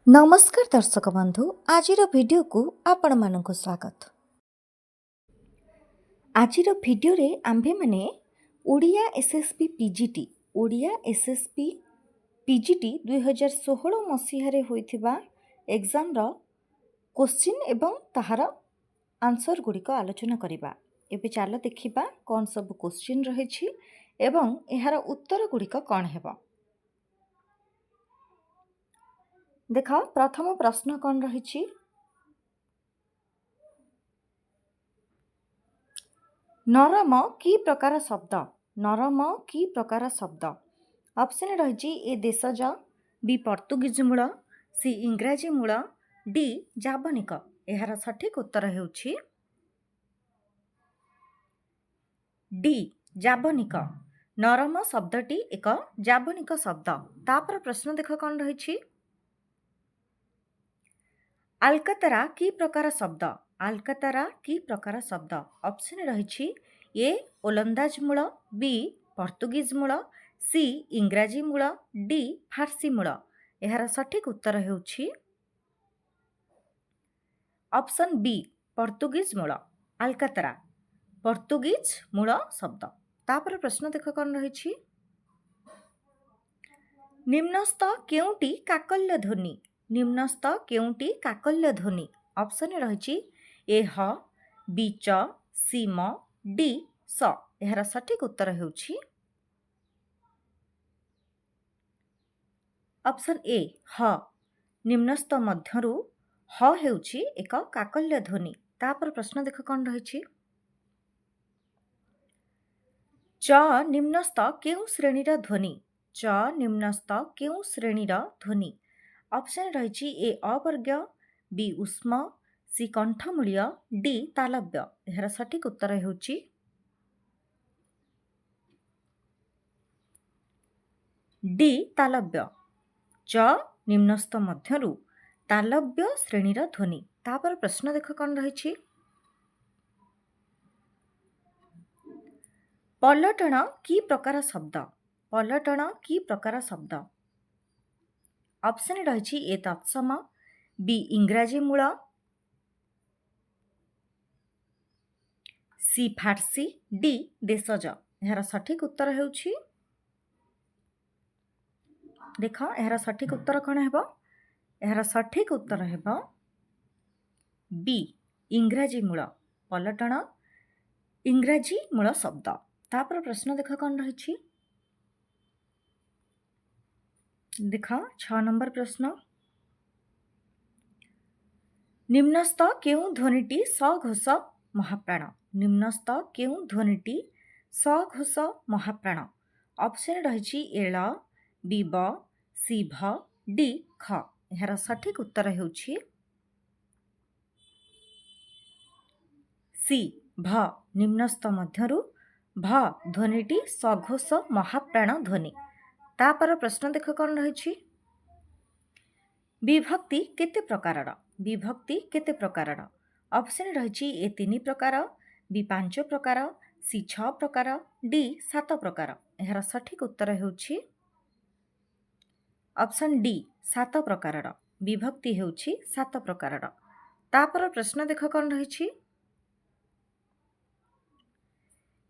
नमस्कार दर्शक बंधु आज वीडियो को आपण मानक स्वागत। आज वीडियो रे आंभे माने ओडिया एसएसपी पीजीटी 2016 मसीह रे होइथिबा एग्जाम रो क्वेश्चन एवं ताहार आंसर गुड़िक आलोचना करिबा। एबे चलो देखिबा कौन सब क्वेश्चन रहिछि एवं एहार उत्तर गुड़िक कौन हेबो। देख प्रथम प्रश्न कौन रही। नरम की प्रकार शब्द ऑप्शन रही ए देशज, बी पर्तुगीज मूल, सी इंग्राजी मूल, डी जाबनिक। एहार सठिक उत्तर हेउछि डी जाबनिक। नरम शब्दटी एक जाबनिक शब्द। तापर प्रश्न देख कौन रही। आलकातरा की प्रकार शब्द ऑप्शन रही ए ओलंदाज मूल, बी पर्तुगीज मूल, सी इंग्राजी मूल, डी फारसी मूल। एहार सठिक उत्तर हेउछि ऑप्शन बी पर्तुगीज मूल। आलकातरा पर्तुगीज मूल शब्द। तापर प्रश्न देख कौन रही। निम्नस्थ केउटी काकल्य ध्वनि ऑप्शन रही ए ह, बी च, सी म, डी स। एहार सठिक उत्तर हेउछि ऑप्शन ए ह। निम्नस्थ मध्यरु ह हेउछि एक काकल्य ध्वनि। तापर प्रश्न देख कौन रही। च निम्नस्थ केउ श्रेणीर ध्वनि ऑप्शन रही ए अवर्ग, बी उष्म, सी कंठमूल्य, डी तालव्य। एहार सठिक उत्तर हेउछि डी तालव्य। च निम्नस्थ मध्यरु तालव्य श्रेणीर ध्वनि। तापर प्रश्न देख कौन रही। पलटन की प्रकार शब्द ऑप्शन रही ए तत्सम, बी इंग्राजी मूल, सी फारसी, डी देशज। एहार सठिक उत्तर हेउछि देख एहार सठिक उत्तर कौन हेबो। एहार सठिक उत्तर हेबो बी इंग्राजी मूल। पलटन इंग्राजी मूल शब्द। तापर प्रश्न देख कौन रही। देख 6 नंबर प्रश्न। निम्नस्थ केउ ध्वनिटी सघोष महाप्राण ऑप्शन रही एल, बी ब, सी भ, डी ख। एहार सठिक उत्तर हेउछि सी भ। निम्नस्थ मध्यरु भ ध्वनिटी सघोष महाप्राण ध्वनि। तापर प्रश्न देख कौन रही। विभक्ति केते प्रकारर ऑप्शन रही ए 3 प्रकार, बी 5 प्रकार, सी 6 प्रकार, डी 7 प्रकार। एहार सठिक उत्तर हेउछि ऑप्शन डी 7 प्रकारर। विभक्ति हेउछि 7 प्रकारर। तापर प्रश्न देख कौन रही।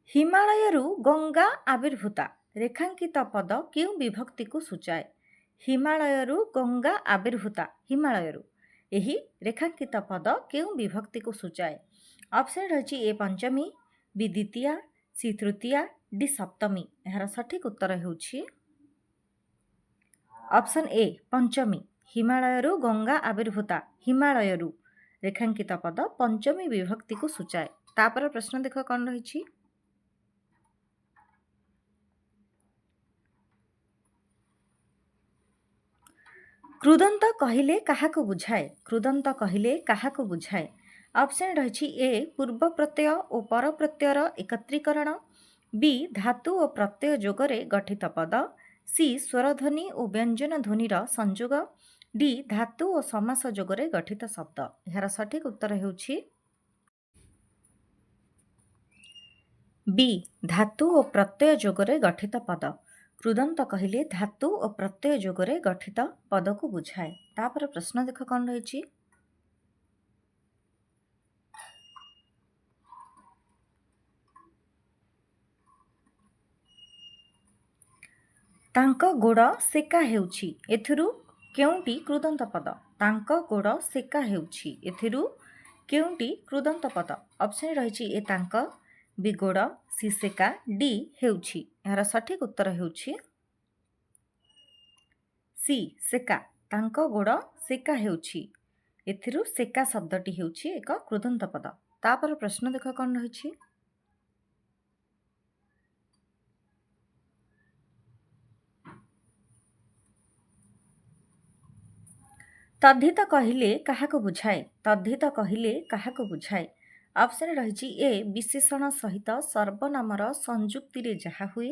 हिमालयरू गंगा आविर्भूता रेखांकित पद केउ विभक्ति को सूचाए। हिमालयरू गंगा आविर्भूता एही रेखांकित पद केउ विभक्ति को सूचाए। ऑप्शन रही ए पंचमी, बी द्वितीया, सी तृतीया, डी सप्तमी। एहार सठिक उत्तर हेउछि ऑप्शन ए पंचमी। हिमालयरू गंगा आविर्भूता हिमालयरू रेखांकित पद पंचमी विभक्ति को सूचाए। तापर प्रश्न देख कौन रही। क्रुदंत कहिले काहाकु बुझाए ऑप्शन रही ए पूर्व प्रत्यय और पर प्रत्ययर एकत्रीकरण, बी धातु और प्रत्यय जोगरे गठित पद, सी स्वरध्वनि और व्यंजन ध्वनिर संयोग, डी धातु और समास जोगरे गठित शब्द। एहार सठिक उत्तर हेउछि बी धातु और प्रत्यय जोगरे गठित पद। कृदंत कहिले धातु और प्रत्यय जोगरे गठित पद को बुझाए। तापर प्रश्न देख कौन रही। तांको गोड़ सेका हेउछि एथिरु केउंटी कृदंत पद। तांको गोड़ सेका हेउछि एथिरु केउंटी कृदंत पद। ऑप्शन रही ए तांको, बी गोड़, सी सेका, डी हेउछि। यार सठिक उत्तर हेउछि सी सेका। तांको गोड़ सेका हेउछि एथिरु सेका शब्दटी हेउछि एक कृदंत पद। तापर प्रश्न देख कौन रही। तद्धित कहिले काहाको बुझाए। तद्धित कहिले काहाको बुझाए। ऑप्शन रही ए विशेषण सहित सर्वनामर संयुक्ति रे जहा हुए,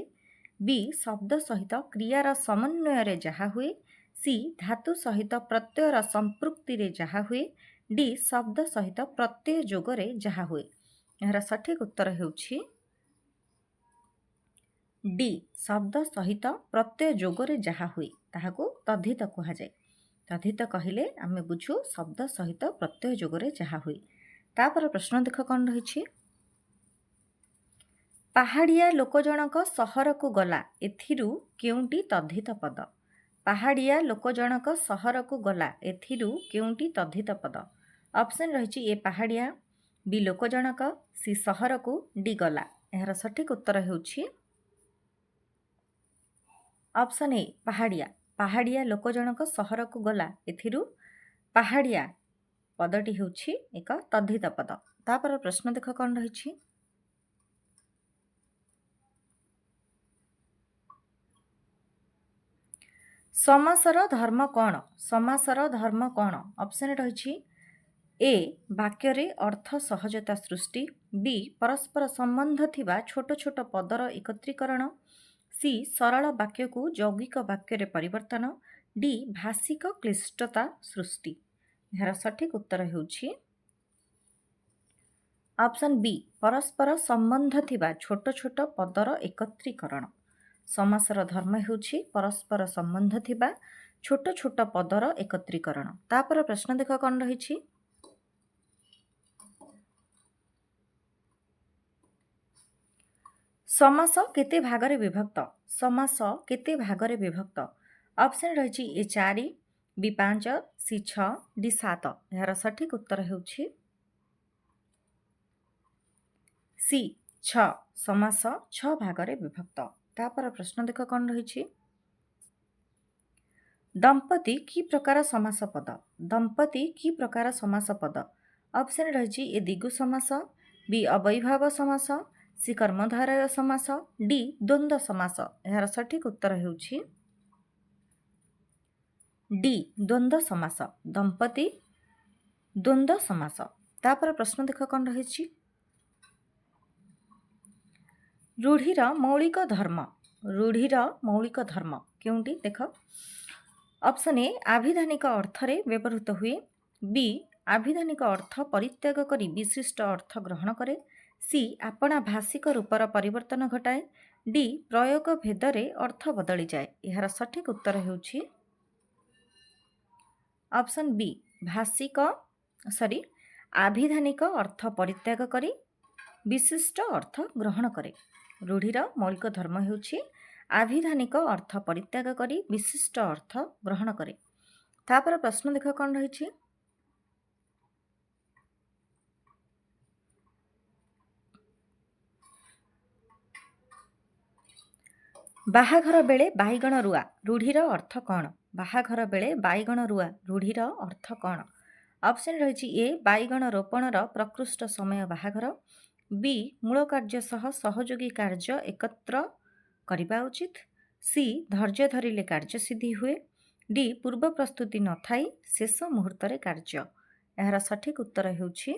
बी शब्द सहित क्रियार समन्वय रे जहा हुए, सी धातु सहित प्रत्ययर संपृक्ति रे जहा हुए, डी शब्द सहित प्रत्यय जोगरे जहा हुए। यार सठिक उत्तर हेउछि डी शब्द सहित प्रत्यय जोगरे जहा हुए ताहाको तद्धित कुहाଯାଏ। तद्धित कहिले आमे बुझू शब्द सहित प्रत्यय जोगरे जहा हुए। तापर प्रश्न देख कौन रही। पहाड़िया लोक जनक सहर को गला एथिरु केउंटी तद्धित पद। पहाड़िया लोक जनक सहर को गला एथिरु केउंटी तद्धित पद। ऑप्शन रही ए पहाड़िया, बी लोक जनक, सी सहर को, डी गला। यार सठिक उत्तर हेउछि ऑप्शन ए पहाड़िया। पहाड़िया लोक जनक सहर को गला एथिरु पहाड़िया पदटी हेउछि एक तद्धित पद। तापर प्रश्न देख कौन रही। समासर धर्म कौन। समासर धर्म कौन। ऑप्शन रही ए वाक्य रे अर्थ सहजता सृष्टि, बी परस्पर संबंध थिबा छोट छोट पदर एकत्रीकरण, सी सरल वाक्य को यौगिक वाक्य रे परिवर्तन, डी भाषिक क्लिष्टता सृष्टि। यार सठिक उत्तर हेउछि ऑप्शन बी परस्पर संबंध थिबा छोट छोट पदर एकत्रीकरण। समासर धर्म हेउछि परस्पर संबंध थिबा छोट छोट पदर एकत्रीकरण। तापर प्रश्न देख कौन रही। समास केते भागरे विभक्त। समास केते भागरे विभक्त। ऑप्शन रही ए 4, बी 5, सी 6, डी 7। यार सठिक उत्तर हेउछि सी 6। समास 6 भागरे विभक्त। तापर प्रश्न देख कौन रही। दंपति की प्रकार समास पद। दंपति की प्रकार समास पद। ऑप्शन रही ए दिगु समास, बी अवैभाव समास, सी कर्मधारय समास, डी द्वंद्व समास। यार सठिक उत्तर हेउछि डी द्वंद्व समास। दंपति द्वंद्व समास। तापर प्रश्न देख कौन रही। रूढ़ीर मौलिक धर्म। रूढ़ीर मौलिक धर्म केउंटी देख। ऑप्शन ए आभिधानिक अर्थरे व्यवहृत हुए, बी आभिधानिक अर्थ परित्याग करी विशिष्ट अर्थ ग्रहण करे, सी आपणा भाषिक रूपर परिवर्तन घटाए, डी प्रयोग भेदरे अर्थ बदली जाए। यार सठिक उत्तर हेउछि ऑप्शन बी भाषिक आभिधानिक अर्थ परित्याग करी विशिष्ट अर्थ ग्रहण करे। रूढ़ीर मौलिक धर्म हेउछि आभिधानिक अर्थ परित्याग करी विशिष्ट अर्थ ग्रहण करे। तापर प्रश्न देख कौन रही। बाहाघर बेले बाईगण रुआ रूढ़ीर अर्थ कौन। बाहाघर बेले बाईगण रुआ रूढ़ीर अर्थ कौन। ऑप्शन रही ए बाईगण रोपणर प्रकृष्ट समय बाहाघर, बी मूल कार्य सह सहयोगी कार्य एकत्र करबा उचित, सी धैर्य धरिले कार्य सिद्धि हुए, डी पूर्व प्रस्तुति न थाई शेष मुहूर्त कार्य। यार सठिक उत्तर हेउछि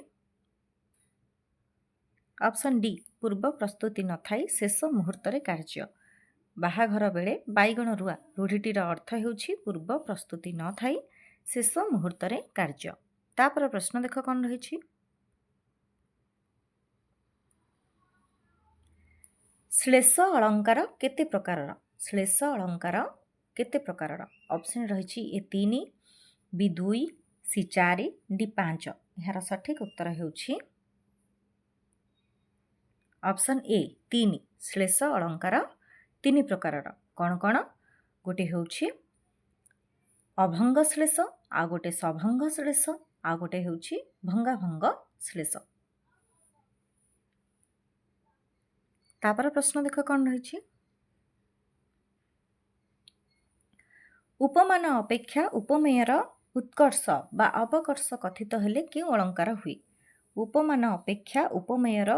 ऑप्शन डी पूर्व प्रस्तुति न थाई शेष मुहूर्त कार्य। बाहाघर बेले बाईगण रुआ रूढ़ीटीर अर्थ हेउछि पूर्व प्रस्तुति न थाई शेष मुहूर्त कार्य। तापर प्रश्न देख कौन रही। श्लेष अलंकार केते प्रकारर। ଶ୍ଳେଷ ଅଳଙ୍କାର କେତେ ପ୍ରକାରର? ଅପସନ୍ ରହିଛି ଏ 3, ବି 2, ସି 4, ଡି 5। ଏହାର ସଠିକ୍ ଉତ୍ତର ହେଉଛି ଅପସନ୍ ଏ 3। ଶ୍ଳେଷ ଅଳଙ୍କାର 3 ପ୍ରକାରର। କ'ଣ କ'ଣ? ଗୋଟେ ହେଉଛି ଅଭଙ୍ଗ ଶ୍ଳେଷ, ଆଉ ଗୋଟେ ସଭଙ୍ଗ ଶ୍ଳେଷ, ଆଉ ଗୋଟେ ହେଉଛି ଭଙ୍ଗାଭଙ୍ଗ ଶ୍ଳେଷ। ତାପରେ ପ୍ରଶ୍ନ ଦେଖ କ'ଣ ରହିଛି। ଉପମାନ ଅପେକ୍ଷା ଉପମେୟର ଉତ୍କର୍ଷ ବା ଅପକର୍ଷ କଥିତ ହେଲେ କେଉଁ ଅଳଙ୍କାର ହୁଏ? ଉପମାନ ଅପେକ୍ଷା ଉପମେୟର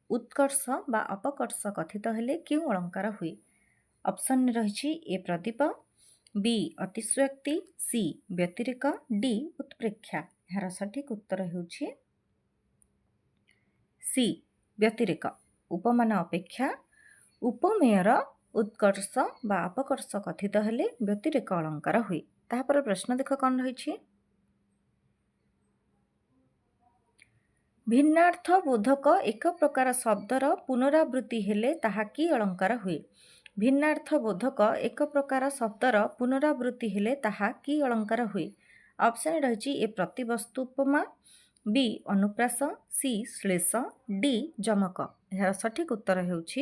ଉତ୍କର୍ଷ ବା ଅପକର୍ଷ କଥିତ ହେଲେ କେଉଁ ଅଳଙ୍କାର ହୁଏ? ଅପସନ୍ ରହିଛି ଏ ପ୍ରଦୀପ, ବି ଅତିଶୟୋକ୍ତି, ସି ବ୍ୟତିରେକ, ଡି ଉତ୍ପ୍ରେକ୍ଷା। ଏହାର ସଠିକ୍ ଉତ୍ତର ହେଉଛି ସି ବ୍ୟତିରେକ। ଉପମାନ ଅପେକ୍ଷା ଉପମେୟର ଉତ୍କର୍ଷ ବା ଅପକର୍ଷ କଥିତ ହେଲେ ବ୍ୟତିରେକ ଅଳଙ୍କାର ହୁଏ। ତାପରେ ପ୍ରଶ୍ନ ଦେଖ କ'ଣ ରହିଛି। ଭିନ୍ନାର୍ଥ ବୋଧକ ଏକ ପ୍ରକାର ଶବ୍ଦର ପୁନରାବୃତ୍ତି ହେଲେ ତାହା କି ଅଳଙ୍କାର ହୁଏ? ଭିନ୍ନାର୍ଥ ବୋଧକ ଏକ ପ୍ରକାର ଶବ୍ଦର ପୁନରାବୃତ୍ତି ହେଲେ ତାହା କି ଅଳଙ୍କାର ହୁଏ? ଅପସନ୍ ରହିଛି ଏ ପ୍ରତିବସ୍ତୁ ଉପମା, ବି ଅନୁପ୍ରାସ, ସି ଶ୍ଳେଷ, ଡି ଯମକ। ଏହାର ସଠିକ୍ ଉତ୍ତର ହେଉଛି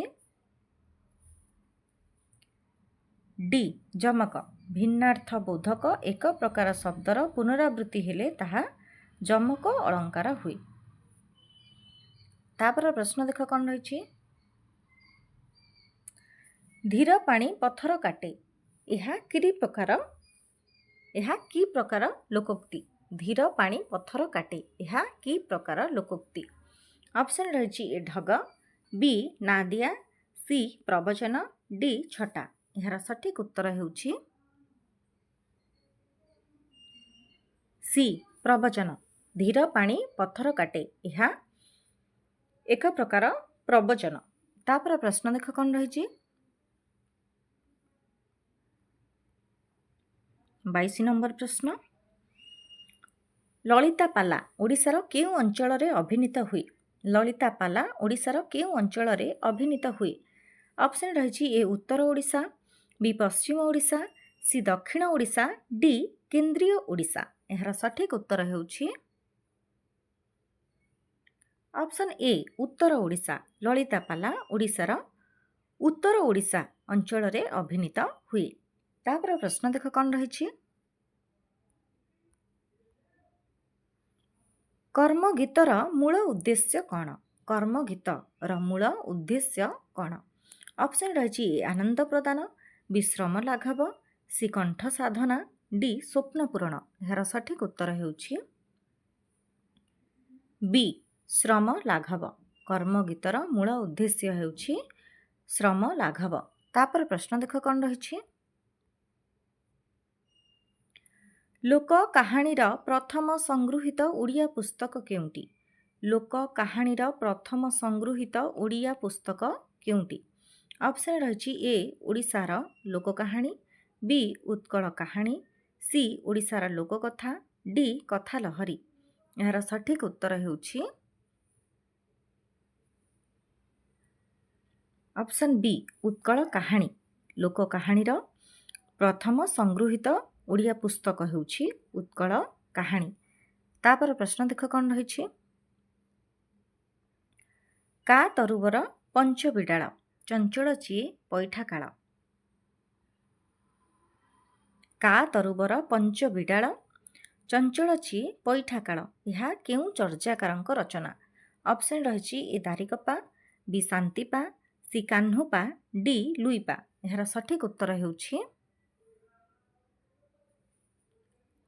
ଡି ଯମକ। ଭିନ୍ନାର୍ଥ ବୋଧକ ଏକ ପ୍ରକାର ଶବ୍ଦର ପୁନରାବୃତ୍ତି ହେଲେ ତାହା ଯମକ ଅଳଙ୍କାର ହୁଏ। ତାପରେ ପ୍ରଶ୍ନ ଦେଖ କ'ଣ ରହିଛି। ଧୀର ପାଣି ପଥର କାଟେ, ଏହା କି ପ୍ରକାର ଲୋକୋକ୍ତି? ଧୀର ପାଣି ପଥର କାଟେ, ଏହା କି ପ୍ରକାର ଲୋକୋକ୍ତି? ଅପସନ୍ ରହିଛି ଏ ଢଗ, ବି ନାଦିଆ, ସି ପ୍ରବଚନ, ଡି ଛଟା। ଏହାର ସଠିକ୍ ଉତ୍ତର ହେଉଛି ସି ପ୍ରବଚନ। ଧୀର ପାଣି ପଥର କାଟେ, ଏହା ଏକ ପ୍ରକାର ପ୍ରବଚନ। ତାପରେ ପ୍ରଶ୍ନ ଦେଖ କ'ଣ ରହିଛି। 22 ନମ୍ବର ପ୍ରଶ୍ନ। ଲଳିତା ପାଲା ଓଡ଼ିଶାର କେଉଁ ଅଞ୍ଚଳରେ ଅଭିନୀତ ହୁଏ? ଲଳିତା ପାଲା ଓଡ଼ିଶାର କେଉଁ ଅଞ୍ଚଳରେ ଅଭିନୀତ ହୁଏ? ଅପସନ୍ ରହିଛି ଏ ଉତ୍ତର ଓଡ଼ିଶା, ବି ପଶ୍ଚିମ ଓଡ଼ିଶା, ସି ଦକ୍ଷିଣ ଓଡ଼ିଶା, ଡି କେନ୍ଦ୍ରୀୟ ଓଡ଼ିଶା। ଏହାର ସଠିକ୍ ଉତ୍ତର ହେଉଛି ଅପସନ୍ ଏ ଉତ୍ତର ଓଡ଼ିଶା। ଲଳିତା ପାଲା ଓଡ଼ିଶାର ଉତ୍ତର ଓଡ଼ିଶା ଅଞ୍ଚଳରେ ଅଭିନୀତ ହୁଏ। ତାପରେ ପ୍ରଶ୍ନ ଦେଖ କ'ଣ ରହିଛି। କର୍ମଗୀତର ମୂଳ ଉଦ୍ଦେଶ୍ୟ କ'ଣ? କର୍ମଗୀତର ମୂଳ ଉଦ୍ଦେଶ୍ୟ କ'ଣ? ଅପସନ୍ ରହିଛି ଏ ଆନନ୍ଦ ପ୍ରଦାନ, ବି ଶ୍ରମ ଲାଘବ, ସି କଣ୍ଠ ସାଧନା, ଡି ସ୍ୱପ୍ନ ପୂରଣ। ଏହାର ସଠିକ୍ ଉତ୍ତର ହେଉଛି ବି ଶ୍ରମ ଲାଘବ। କର୍ମଗୀତର ମୂଳ ଉଦ୍ଦେଶ୍ୟ ହେଉଛି ଶ୍ରମ ଲାଘବ। ତାପରେ ପ୍ରଶ୍ନ ଦେଖ କ'ଣ ରହିଛି। ଲୋକ କାହାଣୀର ପ୍ରଥମ ସଂଗୃହୀତ ଓଡ଼ିଆ ପୁସ୍ତକ କେଉଁଟି? ଲୋକ କାହାଣୀର ପ୍ରଥମ ସଂଗୃହୀତ ଓଡ଼ିଆ ପୁସ୍ତକ କେଉଁଟି? ଅପସନ୍ ରହିଛି ଏ ଓଡ଼ିଶାର ଲୋକ କାହାଣୀ, ବି ଉତ୍କଳ କାହାଣୀ, ସି ଓଡ଼ିଶାର ଲୋକକଥା, ଡି କଥା ଲହରୀ। ଏହାର ସଠିକ୍ ଉତ୍ତର ହେଉଛି ଅପସନ୍ ବି ଉତ୍କଳ କାହାଣୀ। ଲୋକ କାହାଣୀର ପ୍ରଥମ ସଂଗୃହୀତ ଓଡ଼ିଆ ପୁସ୍ତକ ହେଉଛି ଉତ୍କଳ କାହାଣୀ। ତାପରେ ପ୍ରଶ୍ନ ଦେଖ କ'ଣ ରହିଛି। କା ତରୁବର ପଞ୍ଚ ବିଡ଼ାଳ, ଚଞ୍ଚଳ ଚିଏ ପଇଠା କାଳ। କା ତରୁବର ପଞ୍ଚ ବିଡ଼ାଳ, ଚଞ୍ଚଳ ଚିଏ ପଇଠା କାଳ। ଏହା କେଉଁ ଚର୍ଯାକାରଙ୍କ ରଚନା? ଅପସନ୍ ରହିଛି ଏ ଦାରିକପା, ବି ଶାନ୍ତିପା, ସି କାହ୍ନୁପା, ଡି ଲୁଇପା। ଏହାର ସଠିକ୍ ଉତ୍ତର ହେଉଛି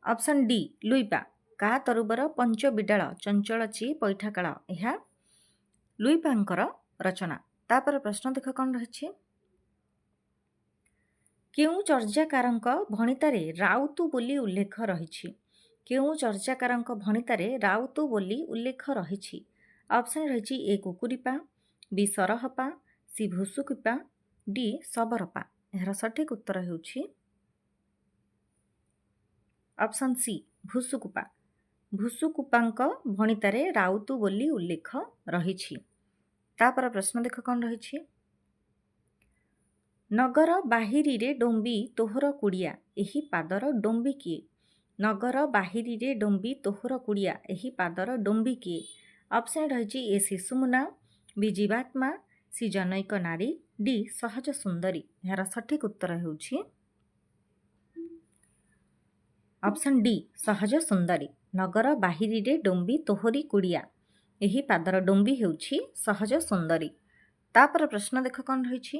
ଅପସନ୍ ଡି ଲୁଇପା। କା ତରୁବର ପଞ୍ଚ ବିଡ଼ାଳ, ଚଞ୍ଚଳ ଚିଏ ପଇଠା କାଳ, ଏହା ଲୁଇପାଙ୍କର ରଚନା। ତାପରେ ପ୍ରଶ୍ନ ଦେଖ କ'ଣ ରହିଛି। କେଉଁ ଚର୍ଯାକାରଙ୍କ ଭଣିତାରେ ରାଉତୁ ବୋଲି ଉଲ୍ଲେଖ ରହିଛି? କେଉଁ ଚର୍ଯାକାରଙ୍କ ଭଣିତାରେ ରାଉତୁ ବୋଲି ଉଲ୍ଲେଖ ରହିଛି? ଅପସନ୍ ରହିଛି ଏ କୁକୁରିପା, ବି ସରହପା, ସି ଭୁସୁକିପା, ଡି ଶବରପା। ଏହାର ସଠିକ୍ ଉତ୍ତର ହେଉଛି ଅପସନ୍ ସି ଭୁସୁକୁପା। ଭୁସୁକୁପାଙ୍କ ଭଣିତାରେ ରାଉତୁ ବୋଲି ଉଲ୍ଲେଖ ରହିଛି। ତାପରେ ପ୍ରଶ୍ନ ଦେଖ କ'ଣ ରହିଛି। ନଗର ବାହିରିରେ ଡୋମ୍ବି ତୋହର କୁଡ଼ିଆ ଏହି ପାଦର ଡୋମ୍ବି କିଏ? ନଗର ବାହିରିରେ ଡୋମ୍ବି ତୋହର କୁଡ଼ିଆ ଏହି ପାଦର ଡୋମ୍ବି କିଏ? ଅପସନ୍ ରହିଛି ଏ ଶିଶୁମୁନା, ବି ଜୀବାତ୍ମା, ସି ଜନୈକ ନାରୀ, ଡି ସହଜ ସୁନ୍ଦରୀ। ଏହାର ସଠିକ ଉତ୍ତର ହେଉଛି ଅପସନ୍ ଡି ସହଜ ସୁନ୍ଦରୀ। ନଗର ବାହିରିରେ ଡୋମ୍ବି ତୋହରି କୁଡ଼ିଆ ଏହି ପାଦର ଡୋମ୍ବି ହେଉଛି ସହଜ ସୁନ୍ଦରୀ। ତାପରେ ପ୍ରଶ୍ନ ଦେଖ କ'ଣ ରହିଛି।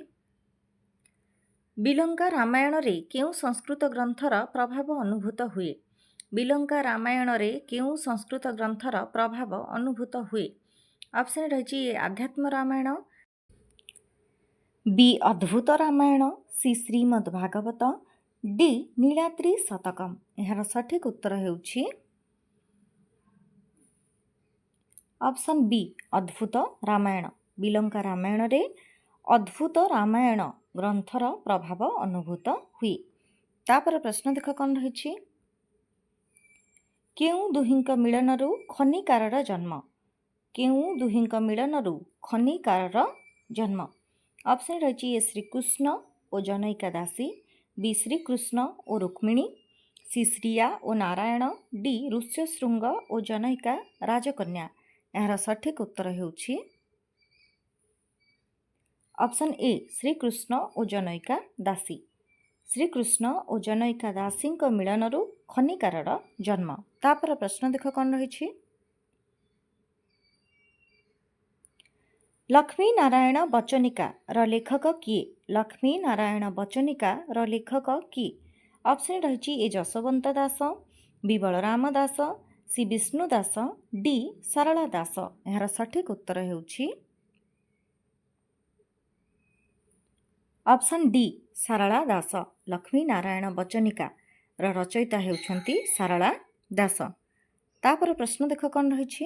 ବିଲଙ୍କା ରାମାୟଣରେ କେଉଁ ସଂସ୍କୃତ ଗ୍ରନ୍ଥର ପ୍ରଭାବ ଅନୁଭୂତ ହୁଏ? ବିଲଙ୍କା ରାମାୟଣରେ କେଉଁ ସଂସ୍କୃତ ଗ୍ରନ୍ଥର ପ୍ରଭାବ ଅନୁଭୂତ ହୁଏ? ଅପସନ୍ ରହିଛି ଏ ଆଧ୍ୟାତ୍ମ ରାମାୟଣ, ବି ଅଦ୍ଭୁତ ରାମାୟଣ, ସି ଶ୍ରୀମଦ୍ ଭାଗବତ, ଡି ନୀଳାଦ୍ରି ଶତକମ୍। ଏହାର ସଠିକ ଉତ୍ତର ହେଉଛି ଅପସନ୍ ବି ଅଦ୍ଭୁତ ରାମାୟଣ। ବିଲଙ୍କା ରାମାୟଣରେ ଅଦ୍ଭୁତ ରାମାୟଣ ଗ୍ରନ୍ଥର ପ୍ରଭାବ ଅନୁଭୂତ ହୁଏ। ତାପରେ ପ୍ରଶ୍ନ ଦେଖ କ'ଣ ରହିଛି। କେଉଁ ଦୁହିଁଙ୍କ ମିଳନରୁ ଖନିକାରର ଜନ୍ମ? କେଉଁ ଦୁହିଁଙ୍କ ମିଳନରୁ ଖନିକାରର ଜନ୍ମ? ଅପସନ୍ ରହିଛି ଏ ଶ୍ରୀକୃଷ୍ଣ ଓ ଜନୈକା ଦାସୀ, ବି ଶ୍ରୀକୃଷ୍ଣ ଓ ରୁକ୍ମିଣୀ, ସି ଶ୍ରିୟା ଓ ନାରାୟଣ, ଡି ଋଷ୍ୟଶୃଙ୍ଗ ଓ ଜନୈକା ରାଜକନ୍ୟା। ଏହାର ସଠିକ ଉତ୍ତର ହେଉଛି ଅପସନ୍ ଏ ଶ୍ରୀକୃଷ୍ଣ ଓ ଜନୈକା ଦାସୀ। ଶ୍ରୀକୃଷ୍ଣ ଓ ଜନୈକା ଦାସୀଙ୍କ ମିଳନରୁ ଖନିକାରର ଜନ୍ମ। ତାପରେ ପ୍ରଶ୍ନ ଦେଖ କ'ଣ ରହିଛି। ଲକ୍ଷ୍ମୀ ନାରାୟଣ ବଚନିକାର ଲେଖକ କିଏ? ଲକ୍ଷ୍ମୀ ନାରାୟଣ ବଚନିକାର ଲେଖକ କିଏ? ଅପସନ୍ ରହିଛି ଏ ଯଶୋବନ୍ତ ଦାସ, ବି ବଳରାମ ଦାସ, ସି ବିଷ୍ଣୁ ଦାସ, ଡି ଶାରଳା ଦାସ। ଏହାର ସଠିକ ଉତ୍ତର ହେଉଛି ଅପସନ୍ ଡି ଶାରଳା ଦାସ। ଲକ୍ଷ୍ମୀ ନାରାୟଣ ବଚନିକାର ରଚୟିତା ହେଉଛନ୍ତି ଶାରଳା ଦାସ। ତାପରେ ପ୍ରଶ୍ନ ଦେଖ କ'ଣ ରହିଛି।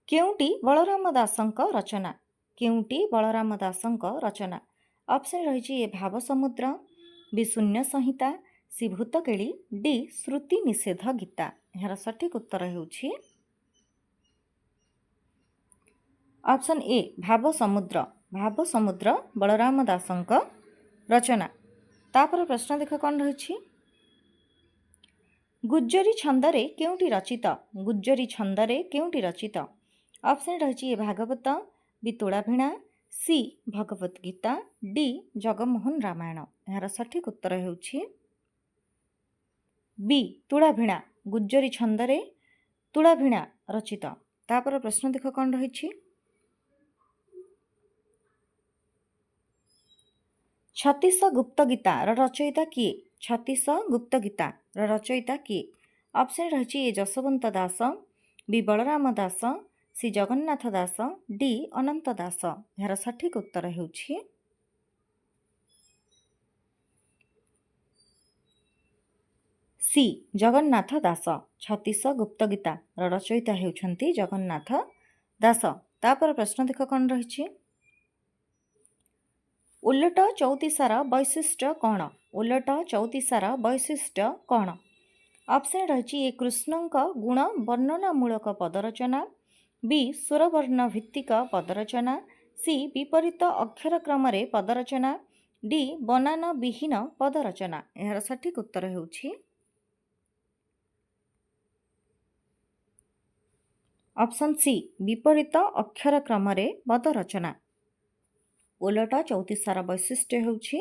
କେଉଁଟି ବଳରାମ ଦାସଙ୍କ ରଚନା? କେଉଁଟି ବଳରାମ ଦାସଙ୍କ ରଚନା? ଅପସନ୍ ରହିଛି ଏ ଭାବ ସମୁଦ୍ର, ବି ଶୂନ୍ୟ ସଂହିତା, ସି ଭୂତକେଳି, ଡି ଶ୍ରୁତି ନିଷେଧ ଗୀତା। ଏହାର ସଠିକ ଉତ୍ତର ହେଉଛି ଅପସନ୍ ଏ ଭାବ ସମୁଦ୍ର। ଭାବ ସମୁଦ୍ର ବଳରାମ ଦାସଙ୍କ ରଚନା। ତାପରେ ପ୍ରଶ୍ନ ଦେଖ କ'ଣ ରହିଛି। ଗୁଜ୍ଜରୀ ଛନ୍ଦରେ କେଉଁଟି ରଚିତ? ଗୁଜ୍ଜରୀ ଛନ୍ଦରେ କେଉଁଟି ରଚିତ? ଅପସନ୍ ରହିଛି ଏ ଭାଗବତ, ବି ତୁଳାଭିଣା, ସି ଭଗବତ ଗୀତା, ଡି ଜଗମୋହନ ରାମାୟଣ। ଏହାର ସଠିକ ଉତ୍ତର ହେଉଛି ବି ତୁଳାଭିଣା। ଗୁଜ୍ଜରୀ ଛନ୍ଦରେ ତୁଳାଭିଣା ରଚିତ। ତାପରେ ପ୍ରଶ୍ନ ଦେଖ କ'ଣ ରହିଛି। ଛତିଶ ଗୁପ୍ତ ଗୀତାର ରଚୟିତା କିଏ? ଛତିଶ ଗୁପ୍ତ ଗୀତାର ରଚୟିତା କିଏ? ଅପସନ୍ ରହିଛି ଏ ଯଶୋବନ୍ତ ଦାସ, ବି ବଳରାମ ଦାସ, ସି ଜଗନ୍ନାଥ ଦାସ, ଡି ଅନନ୍ତ ଦାସ। ଏହାର ସଠିକ ଉତ୍ତର ହେଉଛି ସି ଜଗନ୍ନାଥ ଦାସ। ଛତିଶ ଗୁପ୍ତ ଗୀତାର ରଚୟିତା ହେଉଛନ୍ତି ଜଗନ୍ନାଥ ଦାସ। ତାପରେ ପ୍ରଶ୍ନ ଦେଖ କ'ଣ ରହିଛି। ଓଲଟ ଚଉତିଶାର ବୈଶିଷ୍ଟ୍ୟ କ'ଣ? ଓଲଟ ଚଉତିଶାର ବୈଶିଷ୍ଟ୍ୟ କ'ଣ? ଅପସନ୍ ରହିଛି ଏ କୃଷ୍ଣଙ୍କ ଗୁଣ ବର୍ଣ୍ଣନାମୂଳକ ପଦରଚନା, ବି ସ୍ୱରବର୍ଣ୍ଣ ଭିତ୍ତିକ ପଦରଚନା, ସି ବିପରୀତ ଅକ୍ଷର କ୍ରମରେ ପଦରଚନା, ଡି ବନାନ ବିହୀନ ପଦରଚନା। ଏହାର ସଠିକ ଉତ୍ତର ହେଉଛି ଅପସନ୍ ସି ବିପରୀତ ଅକ୍ଷର କ୍ରମରେ ପଦରଚନା। ଓଲଟ ଚଉତିଶାର ବୈଶିଷ୍ଟ୍ୟ ହେଉଛି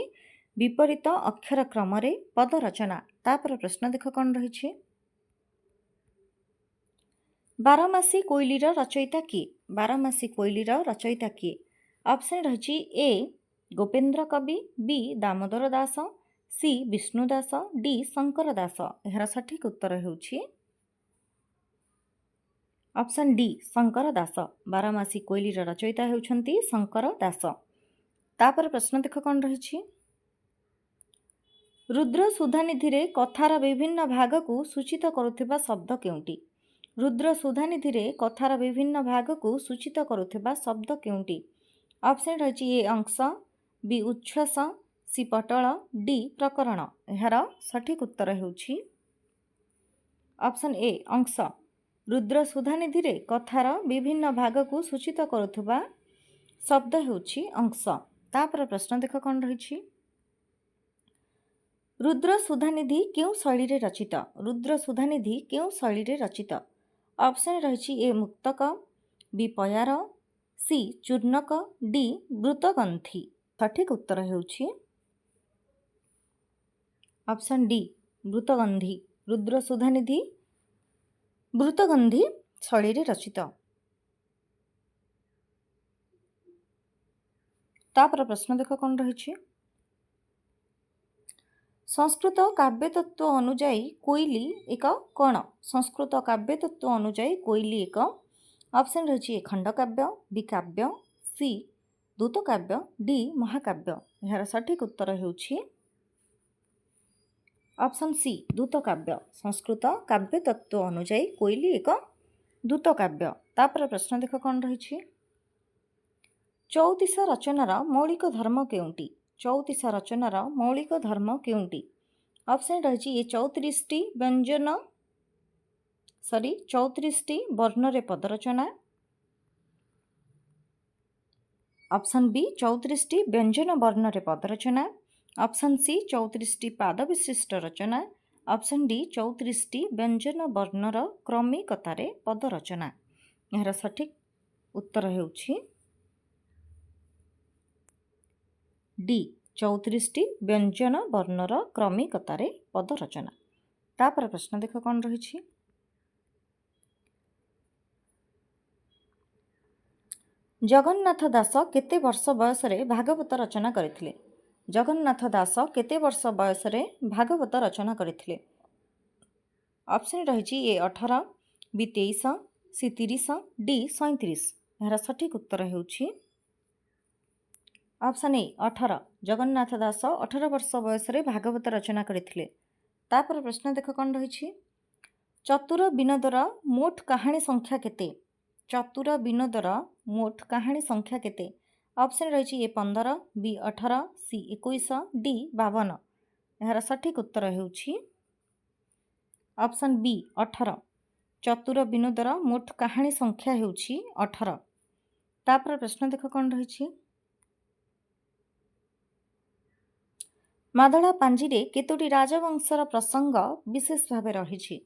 ବିପରୀତ ଅକ୍ଷର କ୍ରମରେ ପଦରଚନା। ତାପରେ ପ୍ରଶ୍ନ ଦେଖ କ'ଣ ରହିଛି। ବାରମାସୀ କୋଇଲିର ରଚୟିତା କିଏ? ବାରମାସୀ କୋଇଲିର ରଚୟିତା କିଏ? ଅପସନ୍ ରହିଛି ଏ ଗୋପେନ୍ଦ୍ର କବି, ବି ଦାମୋଦର ଦାସ, ସି ବିଷ୍ଣୁ ଦାସ, ଡି ଶଙ୍କର ଦାସ। ଏହାର ସଠିକ ଉତ୍ତର ହେଉଛି ଅପସନ୍ ଡି ଶଙ୍କର ଦାସ। ବାରମାସୀ କୋଇଲିର ରଚୟିତା ହେଉଛନ୍ତି ଶଙ୍କର ଦାସ। ତାପରେ ପ୍ରଶ୍ନ ଦେଖ କ'ଣ ରହିଛି। ରୁଦ୍ର ସୁଧାନିଧିରେ କଥାର ବିଭିନ୍ନ ଭାଗକୁ ସୂଚିତ କରୁଥିବା ଶବ୍ଦ କେଉଁଟି? ରୁଦ୍ର ସୁଧାନିଧିରେ କଥାର ବିଭିନ୍ନ ଭାଗକୁ ସୂଚିତ କରୁଥିବା ଶବ୍ଦ କେଉଁଟି? ଅପସନ୍ ରହିଛି ଏ ଅଂଶ, ବି ଉଚ୍ଛ୍ୱାସ, ସି ପଟଳ, ଡି ପ୍ରକରଣ। ଏହାର ସଠିକ ଉତ୍ତର ହେଉଛି ଅପସନ୍ ଏ ଅଂଶ। ରୁଦ୍ର ସୁଧାନିଧିରେ କଥାର ବିଭିନ୍ନ ଭାଗକୁ ସୂଚିତ କରୁଥିବା ଶବ୍ଦ ହେଉଛି ଅଂଶ। तापर प्रश्न देख कौन रही। रुद्र सुधानिधि क्यों शैली रे रचित? रुद्र सुधानिधि क्यों शैली रे रचित? ऑप्शन रही ए मुक्तक, बी पयार, सी चूर्णक, डी मृतगंधी। सठिक उत्तर ହେଉଛି ऑप्शन डी मृतगंधी। रुद्र सुधानिधि मृतगंधी शैली रे रचित। तापर प्रश्न देख कौन रही। संस्कृत काव्य तत्व अनुजाई कोइली एक कौन? संस्कृत काव्य तत्व अनुजाई कोइली एक। ऑप्शन रही खंडकाव्य, बी काव्य, सी दूतकाव्य, डी महाकाव्य। यार सठिक उत्तर ହେଉଛି ऑप्शन सी दूतकाव्य। संस्कृत काव्य तत्व अनुजाई कोइली एक दूतकाव्य। तापर प्रश्न देख कौन रही। चौतीस रचनार मौलिक धर्म केउंटी? चौतीस रचनार मौलिक धर्म केउंटी? ऑप्शन रही ये 34टी व्यंजन 34टी वर्ण रे पदरचना। ऑप्शन बी 34टी व्यंजन वर्ण रे पदरचना। ऑप्शन सी 34टी पाद विशिष्ट रचना। ऑप्शन डी 34टी व्यंजन वर्णर क्रमिकतार पदरचना। यार सठिक उत्तर ହେଉଛି डी 34टी व्यंजन वर्णर क्रमिकतार पदरचना। तापर प्रश्न देख कौन रही। जगन्नाथ दास केते वर्ष बयस भागवत रचना करथिले? जगन्नाथ दास केते वर्ष बयस भागवत रचना करथिले? ऑप्शन रही ए 18, बी 23, सी 30, डी 37। यार सठिक उत्तर ହେଉଛି ऑप्शन ए 18। जगन्नाथ दास 18 वर्ष बयस भागवत रचना करथिले। तापर प्रश्न देख कौन रही। चतुर विनोदर मोट कहानी संख्या केते? चतुर विनोदर मोट कहानी संख्या केते? ऑप्शन रही ए 15, बी 18, सी 21, डी 52। यार सठिक उत्तर ହେଉଛି ऑप्शन बी 18। चतुर विनोदर मोट कहानी संख्या ହେଉଛି 18। तापर प्रश्न देख कौन रही। मादळा पांजीरे केतोटी राजवंशर प्रसंग विशेष भाव रही?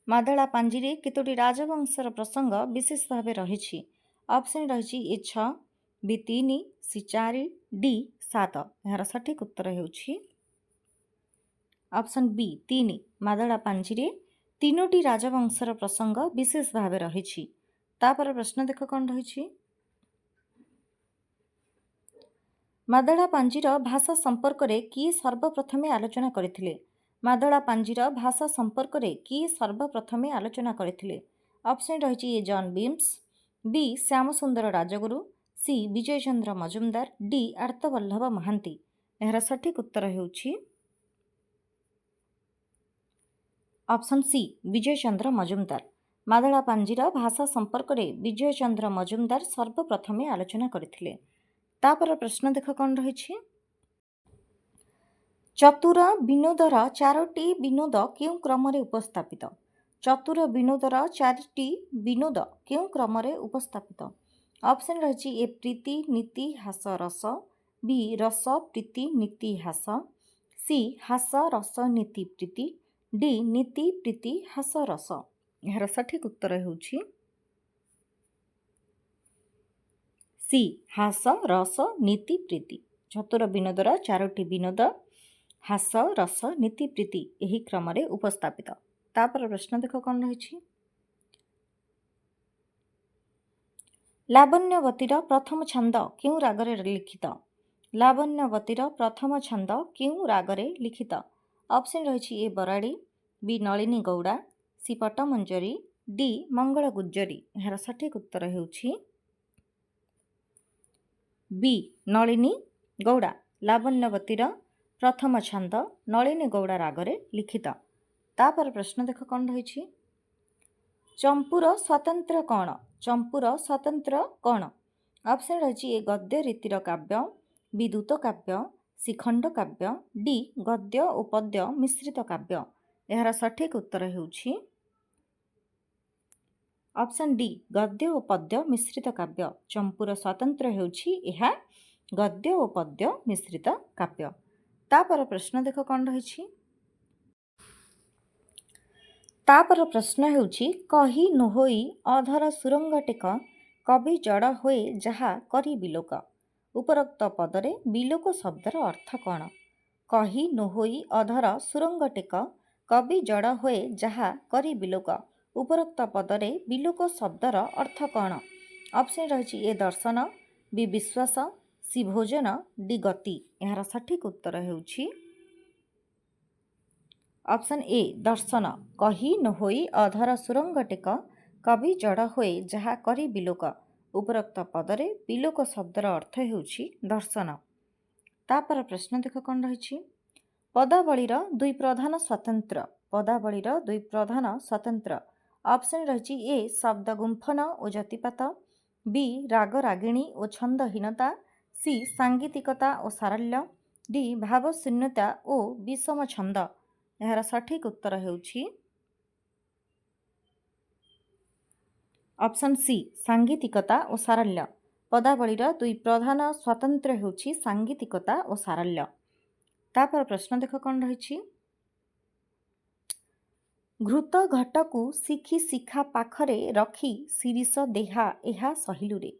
मादळा पांजीरे केतोटी राजवंशर प्रसंग विशेष भाव रही? ऑप्शन रही ए 6, बी 3, सी 4, डी 7। यार सठिक उत्तर ହେଉଛି ऑप्शन बी 3। मादळा पांजीरे 3टी राजवंशर प्रसंग विशेष भाव रही। तापर प्रश्न देख कौन रही। मादळा पांजीर भाषा संपर्क रे किए सर्वप्रथमे आलोचना करथिले? मादळा पांजीर भाषा संपर्क रे किए सर्वप्रथमे आलोचना करथिले? ऑप्शन रही A John Beames, B Shyamsundar Rajguru, C Vijay Chandra Majumdar, D Artaballabh Mahanti. यार सठिक उत्तर ହେଉଛି ऑप्शन सी विजय चंद्र मजुमदार। मादळा पांजीर भाषा संपर्क रे विजय चंद्र मजुमदार सर्वप्रथमे आलोचना करथिले। तापर प्रश्न देख कौन रही। चतुर विनोदर 4टी विनोद क्यों क्रम उपस्थापित? चतुर विनोदर 4टी विनोद क्यों क्रम उपस्थापित? ऑप्शन रही ए प्रीति नीति हास रस, बी रस प्रीति नीति हास, सी हास रस नीति प्रीति, डी नीति प्रीति हास रस। यार सठिक उत्तर ହେଉଛି सी हास रस नीति प्रीति। चतुर विनोदर 4टी विनोद हास रस नीति प्रीति यही क्रम उपस्थापित। तापर प्रश्न देख कौन रही। लावण्यवतीर प्रथम छंद क्यों रागरे लिखित? लावण्यवतीर प्रथम छंद क्यों रागरे लिखित? ऑप्शन रही ए बराड़ी, बी नलिनी गौड़ा, सी पट्टमंजरी, डी मंगल गुज्जरी। यार सठिक उत्तर ହେଉଛି बी नलिनी गौड़ा। लावण्यवतीर प्रथम छंद नलिनी गौड़ा रागरे लिखित। तापर प्रश्न देख कौन रही। चंपूर स्वतंत्र कौन? चंपूर स्वतंत्र कौन? ऑप्शन रही ए गद्य रीतिर काव्य, बी दूत काव्य, सी खंड काव्य, डी गद्य और पद्य मिश्रित काव्य। यार सठिक उत्तर ହେଉଛି ऑप्शन डी गद्य और पद्य मिश्रित काव्य। चंपूर स्वतंत्र ହେଉଛି ଏହା गद्य और पद्य मिश्रित काव्य। तापर प्रश्न देख कौन रही। तापर प्रश्न हेउछि कही नोहोई अधर सुरंग टेक कवि जड़ होए जहा करी बिलोक। उपरोक्त पदरे बिलोक शब्दर अर्थ कौन। कही नोहोई अधर सुरंग टेक कवि जड़ होए जहा करी बिलोक। उपरोक्त पदरे बिलोक शब्दर अर्थ कौन। ऑप्शन रही ए दर्शन, बी विश्वास, सी भोजन, डी गति। यार सठिक उत्तर हेउछि ऑप्शन ए दर्शन। कही नहोई अधर सुरंग टेक कवि जड़ होए जहा करी बिलोक। उपरोक्त पदरे बिलोक शब्दर अर्थ हेउछि दर्शन। तापर प्रश्न देख कौन रही। पदावलीर दुई प्रधान स्वतंत्र। पदावलीर दुई प्रधान स्वतंत्र। ऑप्शन रही ए शब्द गुम्फन और जतिपात, बी राग रागिणी और छंदहीनता, सी सांगीतिकता और सारल्य, डी भावशून्यता और विषम छंद। यार सठिक उत्तर हेउछि ऑप्शन सी सांगीतिकता और सारल्य। पदावलीर दुई प्रधान स्वतंत्र हेउछि सांगीतिकता और सारल्य। तापर प्रश्न देख कौन रही। घृत घटकू शिखी शिखा पाखरे रखी शिरीष देहा ଏହା ସହିଲୁରେ।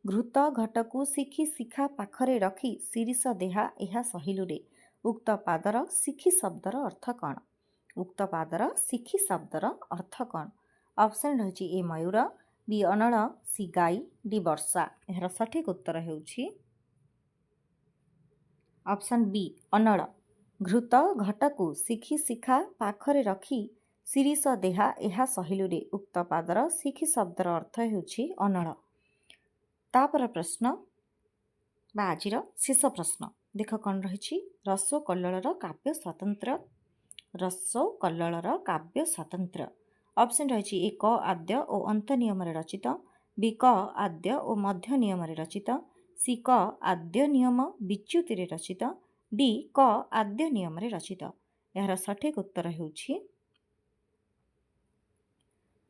ଘୃତ ଘଟକୁ ଶିଖି ଶିଖା ପାଖରେ ରଖି ଶିରୀଷ ଦେହା ଏହା ସହିଲୁରେ। ଉକ୍ତ ପାଦର ଶିଖି ଶବ୍ଦର ଅର୍ଥ କ'ଣ। ଉକ୍ତ ପାଦର ଶିଖି ଶବ୍ଦର ଅର୍ଥ କ'ଣ। ଅପସନ୍ ରହିଛି ଏ ମୟୂର, ବି ଅନଳ, ସି ଗାଈ, ଡି ବର୍ଷା। ଏହାର ସଠିକ୍ ଉତ୍ତର ହେଉଛି ଅପସନ୍ ବି ଅନଳ। ଘୃତ ଘଟକୁ ଶିଖି ଶିଖା ପାଖରେ ରଖି ଶିରୀଷ ଦେହା ଏହା ସହିଲୁରେ। ଉକ୍ତ ପାଦର ଶିଖି ଶବ୍ଦର ଅର୍ଥ ହେଉଛି ଅନଳ। ତାପର ପ୍ରଶ୍ନ ବା ଆଜିର ଶେଷ ପ୍ରଶ୍ନ ଦେଖ କ'ଣ ରହିଛି। ରସୋ କଲ୍ଲୋଳର କାବ୍ୟ ସ୍ୱତନ୍ତ୍ର। ରସୋ କଲ୍ଲୋଳର କାବ୍ୟ ସ୍ୱତନ୍ତ୍ର। ଅପସନ୍ ରହିଛି ଏ କ ଆଦ୍ୟ ଓ ଅନ୍ତ ନିୟମରେ ରଚିତ, ବି କ ଆଦ୍ୟ ଓ ମଧ୍ୟ ନିୟମରେ ରଚିତ, ସି କ ଆଦ୍ୟ ନିୟମ ବିଚ୍ୟୁତିରେ ରଚିତ, ଡି କ ଆଦ୍ୟ ନିୟମରେ ରଚିତ। ଏହାର ସଠିକ୍ ଉତ୍ତର ହେଉଛି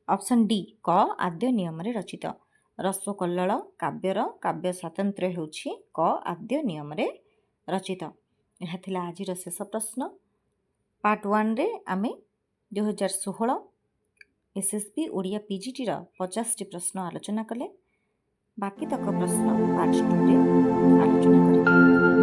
ଅପସନ୍ ଡି କ ଆଦ୍ୟ ନିୟମରେ ରଚିତ। ରସୋ କଲ୍ଲୋଳ କାବ୍ୟର କାବ୍ୟ ସ୍ୱତନ୍ତ୍ର ହେଉଛି କ ଆଦ୍ୟ ନିୟମରେ ରଚିତ। ଏହା ଥିଲା ଆଜିର ଶେଷ ପ୍ରଶ୍ନ। ପାର୍ଟ 1ରେ ଆମେ 2016 SSB ଓଡ଼ିଆ PGTର 50ଟି ପ୍ରଶ୍ନ ଆଲୋଚନା କଲେ। ବାକି ତକ ପ୍ରଶ୍ନ ପାର୍ଟ 2ରେ ଆଲୋଚନା କରିବେ।